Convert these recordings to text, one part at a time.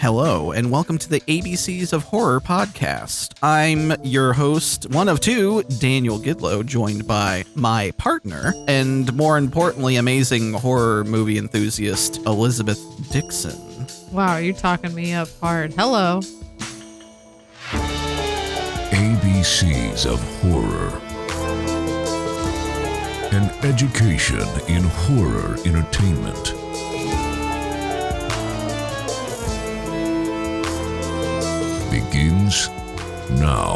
Hello, and welcome to the ABCs of Horror podcast. I'm your host, one of two, Daniel Gidlow, joined by my partner, and more importantly, amazing horror movie enthusiast, Elizabeth Dixon. Wow, you're talking me up hard. Hello. ABCs of Horror. An education in horror entertainment. Begins now.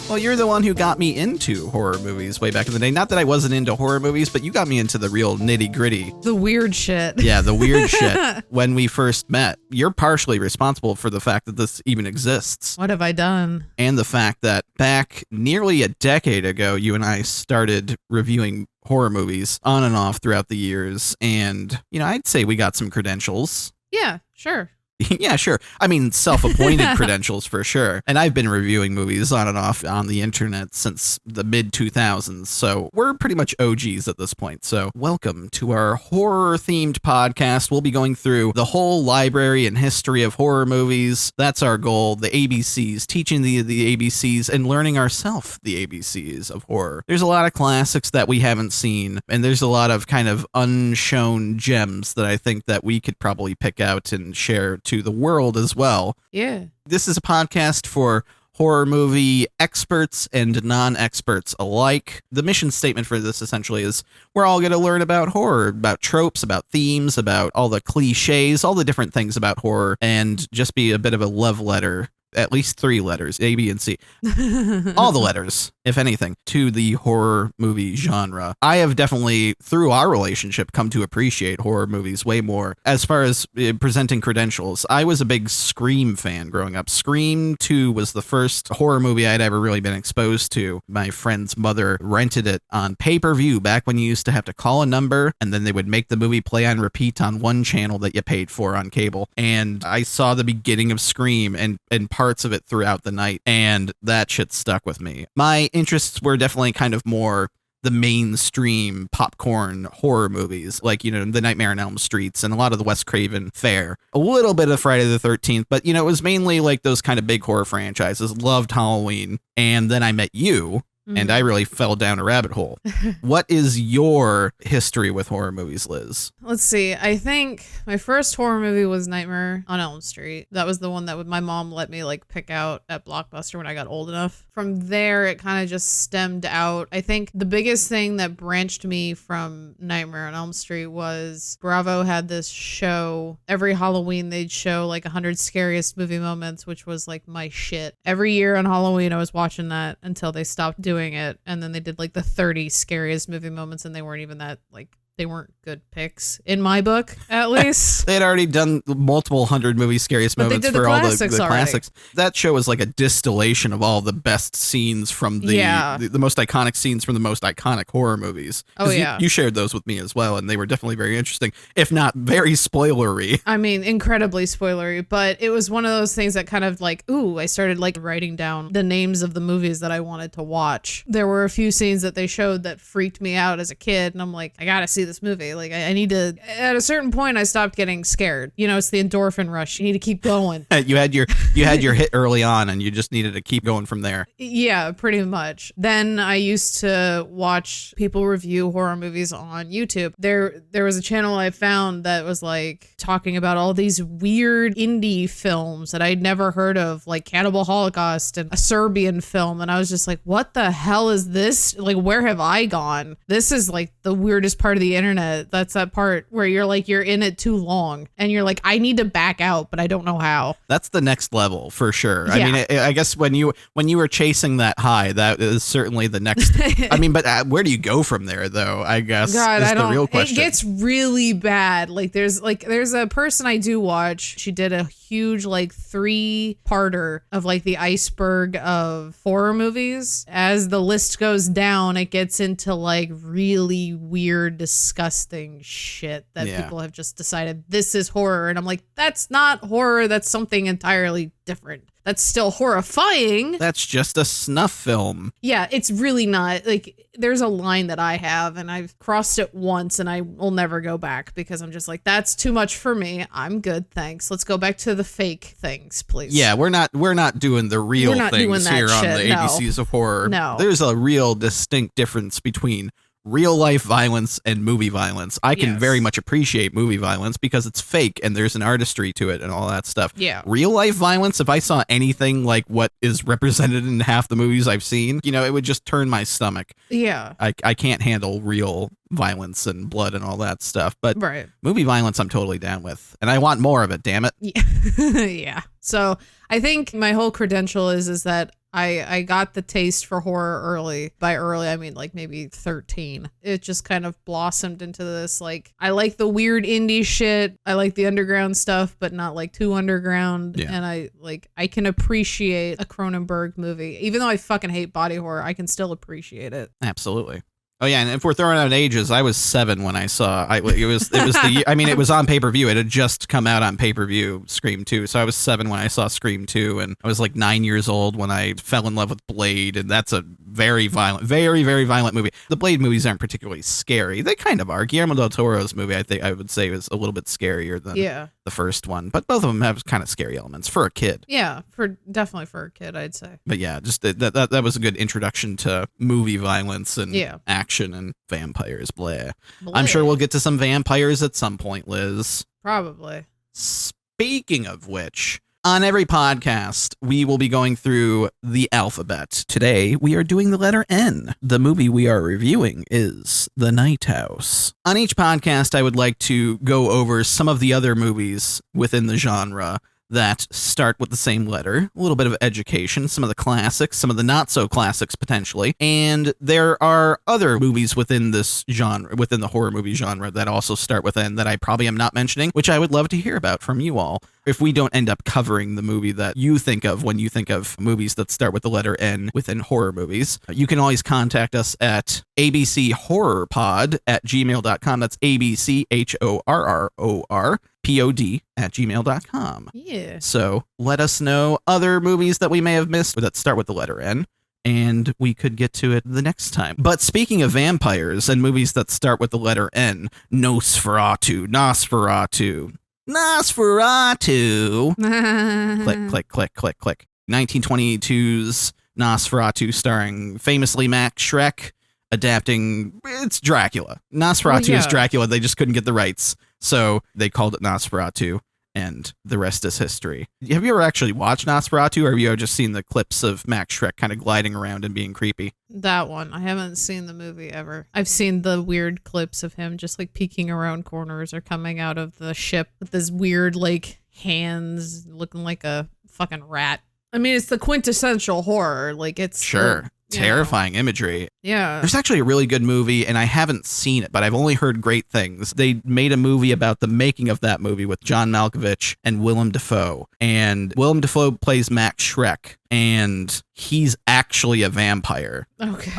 Well, you're the one who got me into horror movies way back in the day. Not that I wasn't into horror movies, but you got me into the real nitty-gritty. The weird shit. Yeah, the weird shit when we first met. You're partially responsible for the fact that this even exists. What have I done? And the fact that back nearly a decade ago, you and I started reviewing horror movies on and off throughout the years. And, I'd say we got some credentials. Yeah, sure. Yeah, sure. I mean, self-appointed credentials for sure. And I've been reviewing movies on and off on the internet since the mid-2000s. So we're pretty much OGs at this point. So welcome to our horror-themed podcast. We'll be going through the whole library and history of horror movies. That's our goal. The ABCs, teaching the ABCs and learning ourselves the ABCs of horror. There's a lot of classics that we haven't seen. And there's a lot of kind of unshown gems that I think that we could probably pick out and share to the world as well. Yeah. This is a podcast for horror movie experts and non-experts alike. The mission statement for this essentially is we're all going to learn about horror, about tropes, about themes, about all the cliches, all the different things about horror, and just be a bit of a love letter. At least 3 letters, A, B, and C. All the letters, if anything, to the horror movie genre. I have definitely, through our relationship, come to appreciate horror movies way more. As far as presenting credentials, I was a big Scream fan growing up. Scream 2 was the first horror movie I'd ever really been exposed to. My friend's mother rented it on pay-per-view back when you used to have to call a number, and then they would make the movie play on repeat on one channel that you paid for on cable. And I saw the beginning of Scream and parts of it throughout the night, and that shit stuck with me. My interests were definitely kind of more the mainstream popcorn horror movies, like, the Nightmare on Elm Streets and a lot of the Wes Craven fare. A little bit of Friday the 13th, but, it was mainly like those kind of big horror franchises. Loved Halloween. And then I met you. And I really fell down a rabbit hole. What is your history with horror movies, Liz? Let's see. I think my first horror movie was Nightmare on Elm Street. That was the one that my mom let me pick out at Blockbuster when I got old enough. From there, it kind of just stemmed out. I think the biggest thing that branched me from Nightmare on Elm Street was Bravo had this show. Every Halloween, they'd show 100 scariest movie moments, which was my shit. Every year on Halloween, I was watching that until they stopped doing it, and then they did the 30 scariest movie moments, and they weren't even that they weren't good picks in my book, at least. They had already done multiple 100 movie scariest moments for all the classics. That show was like a distillation of all the best scenes from the most iconic scenes from the most iconic horror movies. Oh, yeah. You shared those with me as well, and they were definitely very interesting, if not very spoilery. I mean, incredibly spoilery, but it was one of those things that kind of I started writing down the names of the movies that I wanted to watch. There were a few scenes that they showed that freaked me out as a kid, and I'm like, I gotta see this movie. I need to. At a certain point, I stopped getting scared. It's the endorphin rush. You need to keep going. You had your hit early on, and you just needed to keep going from there. Yeah, pretty much. Then I used to watch people review horror movies on YouTube. There was a channel I found that was talking about all these weird indie films that I'd never heard of, like Cannibal Holocaust and a Serbian film, and I was just like, what the hell is this? Where have I gone? This is the weirdest part of the internet. That's that part where you're in it too long and you're I need to back out, but I don't know how. That's the next level for sure. Yeah. I mean, I guess when you were chasing that high, that is certainly the next. I mean, but where do you go from there, though? I guess is the real question. It gets really bad. There's a person I do watch. She did a huge 3-parter of the iceberg of horror movies. As the list goes down, it gets into really weird, disgusting shit that people have just decided this is horror, and I'm like, that's not horror, that's something entirely different. That's still horrifying. That's just a snuff film. Yeah, it's really not. Like, there's a line that I have, and I've crossed it once, and I will never go back because I'm just like, that's too much for me. I'm good, thanks. Let's go back to the fake things, please. Yeah, we're not doing the real things here on the no. ABCs of Horror. No. There's a real distinct difference between real life violence and movie violence. I can very much appreciate movie violence because it's fake and there's an artistry to it and all that stuff. Yeah. Real life violence, if I saw anything like what is represented in half the movies I've seen, it would just turn my stomach. Yeah. I can't handle real violence and blood and all that stuff. But right. Movie violence I'm totally down with. And I want more of it, damn it. Yeah. Yeah. So I think my whole credential is that I got the taste for horror early. By early, I mean like maybe 13. It just kind of blossomed into this, like, I like the weird indie shit. I like the underground stuff, but not like too underground. Yeah. And I can appreciate a Cronenberg movie. Even though I fucking hate body horror, I can still appreciate it. Absolutely. Oh yeah, and if we're throwing out ages, I was 7 when I saw. It was on pay-per-view. It had just come out on pay-per-view, Scream 2. So I was 7 when I saw Scream 2, and I was like 9 years old when I fell in love with Blade, and that's a very violent, very very violent movie. The Blade movies aren't particularly scary. They kind of are. Guillermo del Toro's movie, I would say, was a little bit scarier than the first one, but both of them have kind of scary elements for a kid. Yeah, definitely for a kid, I'd say. But yeah, just that was a good introduction to movie violence and action and vampires. Blah. I'm sure we'll get to some vampires at some point, Liz. Probably. Speaking of which, on every podcast, we will be going through the alphabet. Today, we are doing the letter N. The movie we are reviewing is The Night House. On each podcast, I would like to go over some of the other movies within the genre that start with the same letter, a little bit of education, some of the classics, some of the not so classics potentially. And there are other movies within this genre, within the horror movie genre, that also start with N that I probably am not mentioning, which I would love to hear about from you all. If we don't end up covering the movie that you think of when you think of movies that start with the letter N within horror movies, you can always contact us at abchorrorpod@gmail.com. That's abchorrorpod@gmail.com. Yeah. So let us know other movies that we may have missed that start with the letter N, and we could get to it the next time. But speaking of vampires and movies that start with the letter N, Nosferatu. Click, click, click, click, click. 1922's Nosferatu, starring famously Max Schreck, adapting, it's Dracula. Nosferatu is Dracula, they just couldn't get the rights, so they called it Nosferatu, and the rest is history. Have you ever actually watched Nosferatu, or have you just seen the clips of Max Schreck kind of gliding around and being creepy? That one. I haven't seen the movie ever. I've seen the weird clips of him just like peeking around corners or coming out of the ship with this weird like hands looking like a fucking rat. I mean, it's the quintessential horror. Like, it's terrifying imagery. Yeah. There's actually a really good movie, and I haven't seen it, but I've only heard great things. They made a movie about the making of that movie with John Malkovich and Willem Dafoe. And Willem Dafoe plays Max Schreck, and he's actually a vampire. Okay.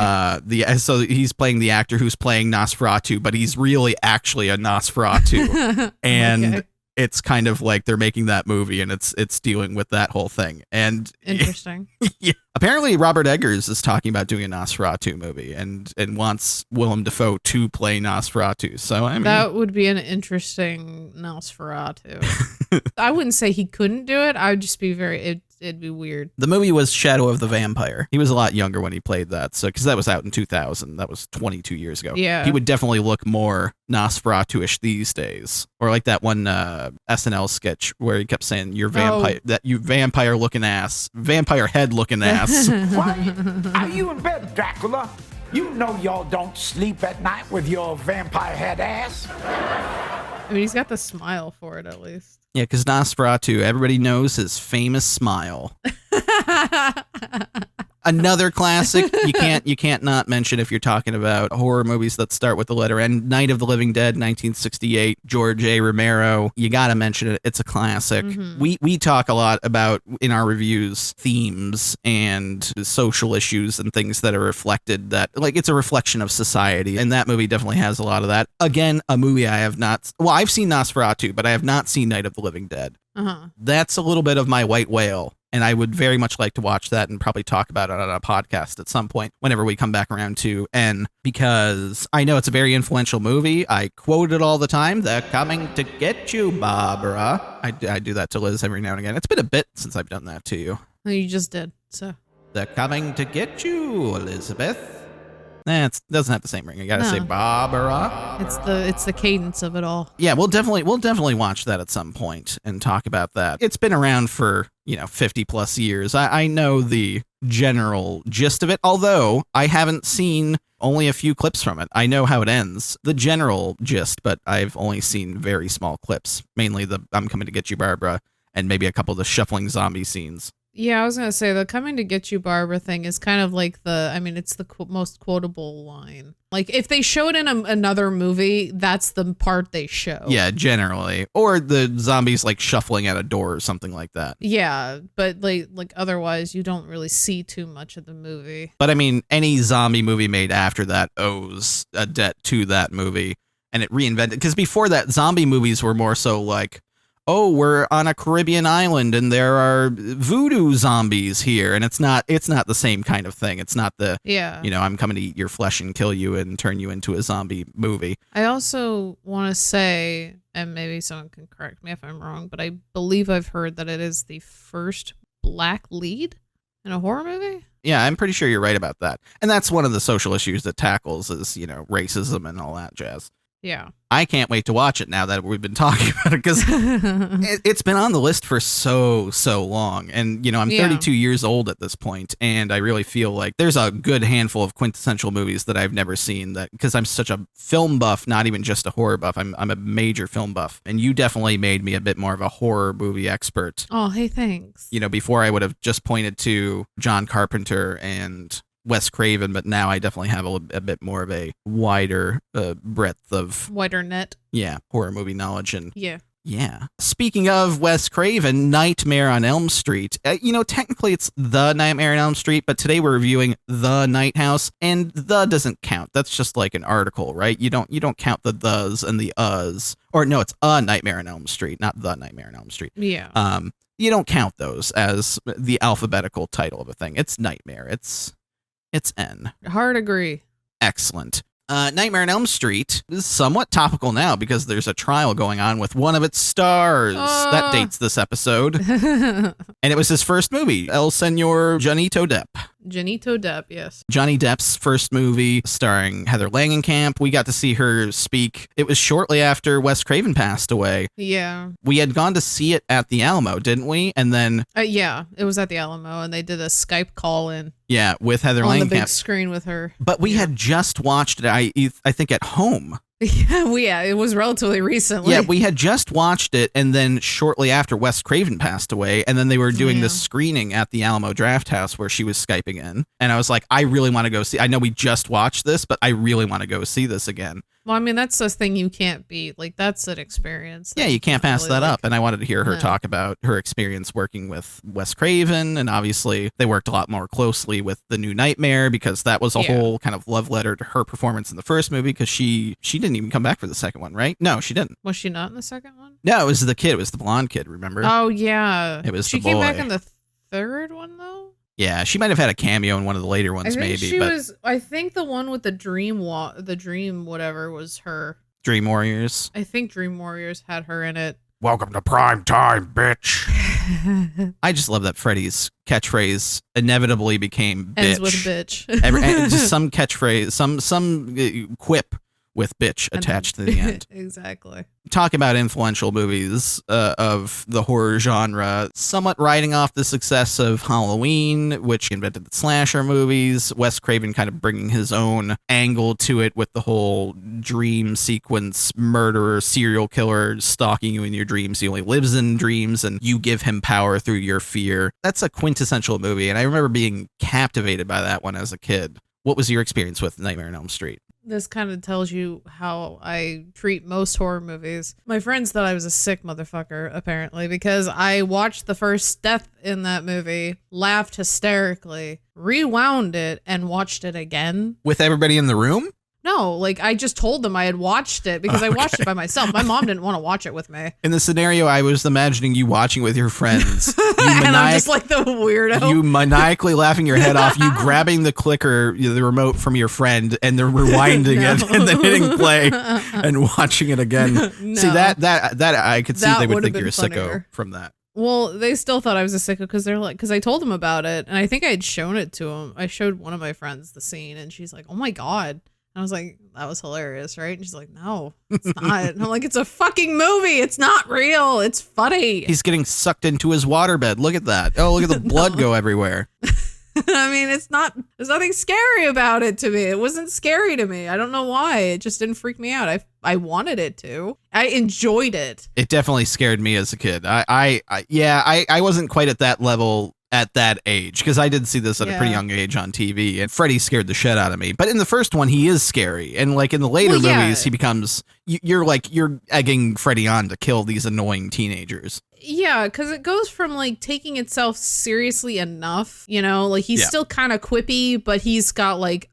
So he's playing the actor who's playing Nosferatu, but he's really actually a Nosferatu. And it's kind of like they're making that movie, and it's dealing with that whole thing. And interesting. Yeah. Apparently Robert Eggers is talking about doing a Nosferatu movie and wants Willem Dafoe to play Nosferatu. So I mean, that would be an interesting Nosferatu. I wouldn't say he couldn't do it. I would just be it'd be weird. The movie was Shadow of the Vampire. He was a lot younger when he played that, so because that was out in 2000. That was 22 years ago. Yeah. He would definitely look more Nosferatu-ish these days. Or like that one SNL sketch where he kept saying, "You're vampire, that you vampire looking ass, vampire head looking ass." Why are you in bed, Dracula? You know y'all don't sleep at night with your vampire head ass. I mean, he's got the smile for it, at least. Yeah, because Nosferatu, everybody knows his famous smile. Another classic you can't not mention if you're talking about horror movies that start with the letter N. Night of the Living Dead, 1968, George A. Romero. You gotta mention it. It's a classic. Mm-hmm. We talk a lot about, in our reviews, themes and social issues and things that are reflected, that, like, it's a reflection of society. And that movie definitely has a lot of that. Again, a movie I have not... Well, I've seen Nosferatu, but I have not seen Night of the Living Dead. Uh-huh. That's a little bit of my white whale. And I would very much like to watch that and probably talk about it on a podcast at some point whenever we come back around to N, because I know it's a very influential movie. I quote it all the time. They're coming to get you, Barbara. I do that to Liz every now and again. It's been a bit since I've done that to you. Well, you just did, so. They're coming to get you, Elizabeth. It doesn't have the same ring. You gotta say Barbara. It's the cadence of it all. Yeah, we'll definitely watch that at some point and talk about that. It's been around for 50 plus years. I know the general gist of it, although I haven't seen only a few clips from it. I know how it ends, the general gist, but I've only seen very small clips, mainly the "I'm coming to get you, Barbara," and maybe a couple of the shuffling zombie scenes. Yeah, I was going to say the "coming to get you, Barbara" thing is kind of like it's the most quotable line. Like, if they showed in another movie, that's the part they show. Yeah, generally. Or the zombies, like, shuffling at a door or something like that. Yeah, but, like otherwise, you don't really see too much of the movie. But, I mean, any zombie movie made after that owes a debt to that movie. And it reinvented... Because before that, zombie movies were more so like... oh, we're on a Caribbean island and there are voodoo zombies here. And it's not the same kind of thing. It's not the, I'm coming to eat your flesh and kill you and turn you into a zombie movie. I also want to say, and maybe someone can correct me if I'm wrong, but I believe I've heard that it is the first black lead in a horror movie. Yeah, I'm pretty sure you're right about that. And that's one of the social issues that tackles is, racism and all that jazz. Yeah. I can't wait to watch it now that we've been talking about it, because it's been on the list for so long. And, I'm 32 years old at this point, and I really feel like there's a good handful of quintessential movies that I've never seen, that because I'm such a film buff, not even just a horror buff. I'm a major film buff, and you definitely made me a bit more of a horror movie expert. Oh, hey, thanks. Before I would have just pointed to John Carpenter and Wes Craven, but now I definitely have a bit more of a wider breadth of wider net. Yeah, horror movie knowledge. And yeah. Speaking of Wes Craven, Nightmare on Elm Street. Technically it's The Nightmare on Elm Street, but today we're reviewing The Night House, and the doesn't count. That's just like an article, right? You don't count the thes and the us. Or no, it's A Nightmare on Elm Street, not The Nightmare on Elm Street. Yeah. You don't count those as the alphabetical title of a thing. It's Nightmare. It's N. Hard agree. Excellent. Nightmare on Elm Street is somewhat topical now because there's a trial going on with one of its stars. That dates this episode. And it was his first movie, El Señor Johnito Depp. Johnito Depp, yes. Johnny Depp's first movie starring Heather Langenkamp. We got to see her speak. It was shortly after Wes Craven passed away. Yeah. We had gone to see it at the Alamo, didn't we? And then... yeah, it was at the Alamo, and they did a Skype call-in. Yeah, with Heather Langenkamp. On the big screen with her. But we had just watched it, I think, at home. Yeah, it was relatively recently. Yeah, we had just watched it, and then shortly after Wes Craven passed away, and then they were doing this screening at the Alamo Draft House where she was Skyping in. And I was like, I really want to go see. I know we just watched this, but I really want to go see this again. Well, I mean, that's the thing you can't beat. Like, that's an experience. Yeah, you can't pass that up. And I wanted to hear her talk about her experience working with Wes Craven. And obviously, they worked a lot more closely with The New Nightmare, because that was a whole kind of love letter to her performance in the first movie, because she didn't even come back for the second one, right? No, she didn't. Was she not in the second one? No, it was the kid. It was the blonde kid, remember? Oh, yeah. It was the boy. She came back in the third one, though? Yeah, she might have had a cameo in one of the later ones, I think the one with the dream whatever was her. Dream Warriors. I think Dream Warriors had her in it. Welcome to prime time, bitch. I just love that Freddy's catchphrase inevitably became bitch. Ends with bitch. Just some catchphrase, some quip with bitch attached to the end. Exactly. Talk about influential movies of the horror genre, somewhat riding off the success of Halloween, which invented the slasher movies. Wes Craven kind of bringing his own angle to it with the whole dream sequence, murderer, serial killer stalking you in your dreams. He only lives in dreams, and you give him power through your fear. That's a quintessential movie, and I remember being captivated by that one as a kid. What was your experience with Nightmare on Elm Street? This kind of tells you how I treat most horror movies. My friends thought I was a sick motherfucker, apparently, because I watched the first death in that movie, laughed hysterically, rewound it, and watched it again. With everybody in the room? No, like I just told them I had watched it because I watched it by myself. My mom didn't want to watch it with me. In the scenario, I was imagining you watching with your friends. And I'm just like the weirdo. You maniacally laughing your head off, you grabbing the clicker, the remote from your friend, and then rewinding it and then hitting play and watching it again. No. See, that I could see That they would would've think you're a been sicko funnier. from that. Well, they still thought I was a sicko because they're like, because I told them about it, and I think I had shown it to them. I showed one of my friends the scene, and she's like, "Oh my god." And I was like, that was hilarious, right? And she's like, no, it's not. And I'm like, it's a fucking movie. It's not real. It's funny. He's getting sucked into his waterbed. Look at that. Oh, look at the blood go everywhere. I mean, it's not, there's nothing scary about it to me. It wasn't scary to me. I don't know why. It just didn't freak me out. I wanted it to. I enjoyed it. It definitely scared me as a kid. I wasn't quite at that level at that age, because I did see this at a pretty young age on TV, and Freddy scared the shit out of me. But in the first one, he is scary, and like in the later movies, he becomes you're egging Freddy on to kill these annoying teenagers. Yeah, because it goes from like taking itself seriously enough, you know, like he's still kind of quippy, but he's got like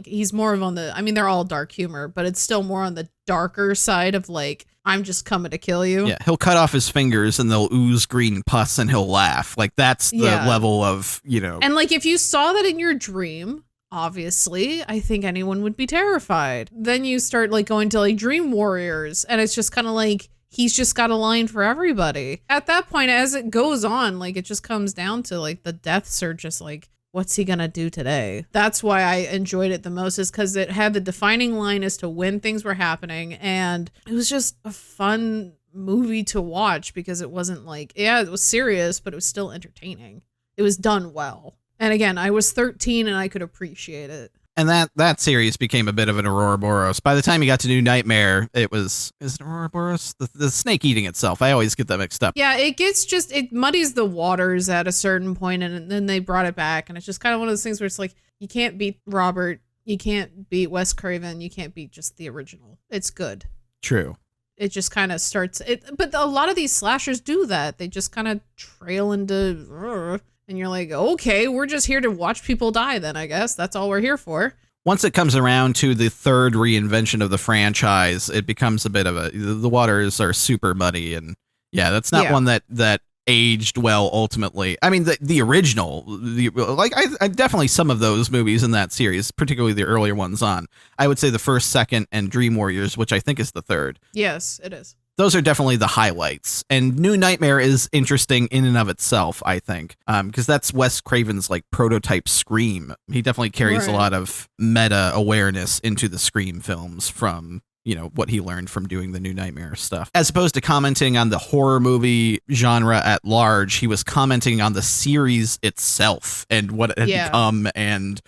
he's more of on the, I mean, they're all dark humor, but it's still more on the darker side of like, I'm just coming to kill you. Yeah, he'll cut off his fingers and they'll ooze green pus and he'll laugh. Like that's the level of, you know. And like if you saw that in your dream, obviously, I think anyone would be terrified. Then you start like going to like Dream Warriors, and it's just kind of like, he's just got a line for everybody. At that point, as it goes on, like it just comes down to like the deaths are just like, what's he gonna do today? That's why I enjoyed it the most, is because it had the defining line as to when things were happening, and it was just a fun movie to watch because it wasn't like, it was serious, but it was still entertaining. It was done well. And again, I was 13 and I could appreciate it. And that series became a bit of an Ouroboros. By the time you got to New Nightmare, it was, is it Ouroboros? The snake eating itself. I always get that mixed up. Yeah, it muddies the waters at a certain point, and then they brought it back. And it's just kind of one of those things where it's like, you can't beat Robert. You can't beat Wes Craven. You can't beat just the original. It's good. True. It just kind of starts it. But a lot of these slashers do that. They just kind of trail into... And you're like, okay, we're just here to watch people die then, I guess. That's all we're here for. Once it comes around to the third reinvention of the franchise, it becomes a bit of the waters are super muddy. And yeah, that's not one that aged well ultimately. I mean, the original, I definitely some of those movies in that series, particularly the earlier ones on, I would say the first, second, and Dream Warriors, which I think is the third. Yes, it is. Those are definitely the highlights. And New Nightmare is interesting in and of itself, I think, because that's Wes Craven's like prototype Scream. He definitely carries a lot of meta awareness into the Scream films from, you know, what he learned from doing the New Nightmare stuff. As opposed to commenting on the horror movie genre at large, he was commenting on the series itself and what it had become, and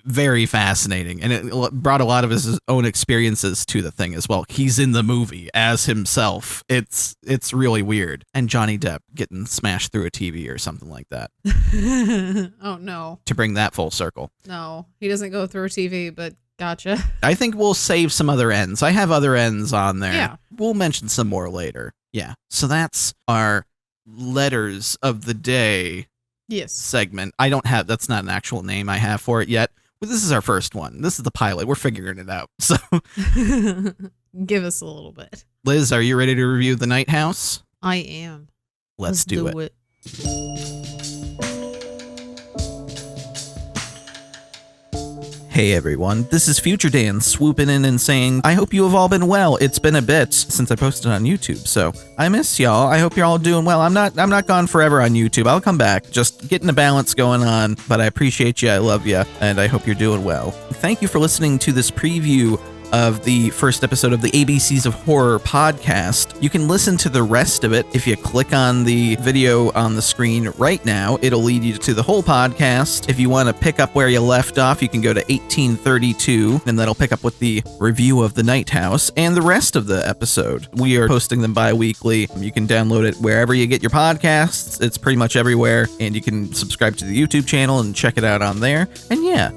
very fascinating. And it brought a lot of his own experiences to the thing as well. He's in the movie as himself. It's really weird. And Johnny Depp getting smashed through a TV or something like that. Oh no. To bring that full circle. No, he doesn't go through a TV, but gotcha. I think we'll save some other ends. I have other ends on there. Yeah. We'll mention some more later. Yeah. So that's our letters of the day segment. That's not an actual name I have for it yet, but this is our first one. This is the pilot. We're figuring it out. So give us a little bit. Liz, are you ready to review The Night House? I am. Let's do it. Hey everyone, this is Future Dan swooping in and saying, I hope you have all been well. It's been a bit since I posted on YouTube, so I miss y'all. I hope you're all doing well. I'm not gone forever on YouTube. I'll come back. Just getting a balance going on, but I appreciate you. I love you, and I hope you're doing well. Thank you for listening to this preview of the first episode of the ABCs of Horror podcast. You can listen to the rest of it if you click on the video on the screen right now. It'll lead you to the whole podcast. If you want to pick up where you left off, you can go to 1832, and that'll pick up with the review of The Night House and the rest of the episode. We are posting them bi-weekly. You can download it wherever you get your podcasts. It's pretty much everywhere, and you can subscribe to the YouTube channel and check it out on there. And yeah,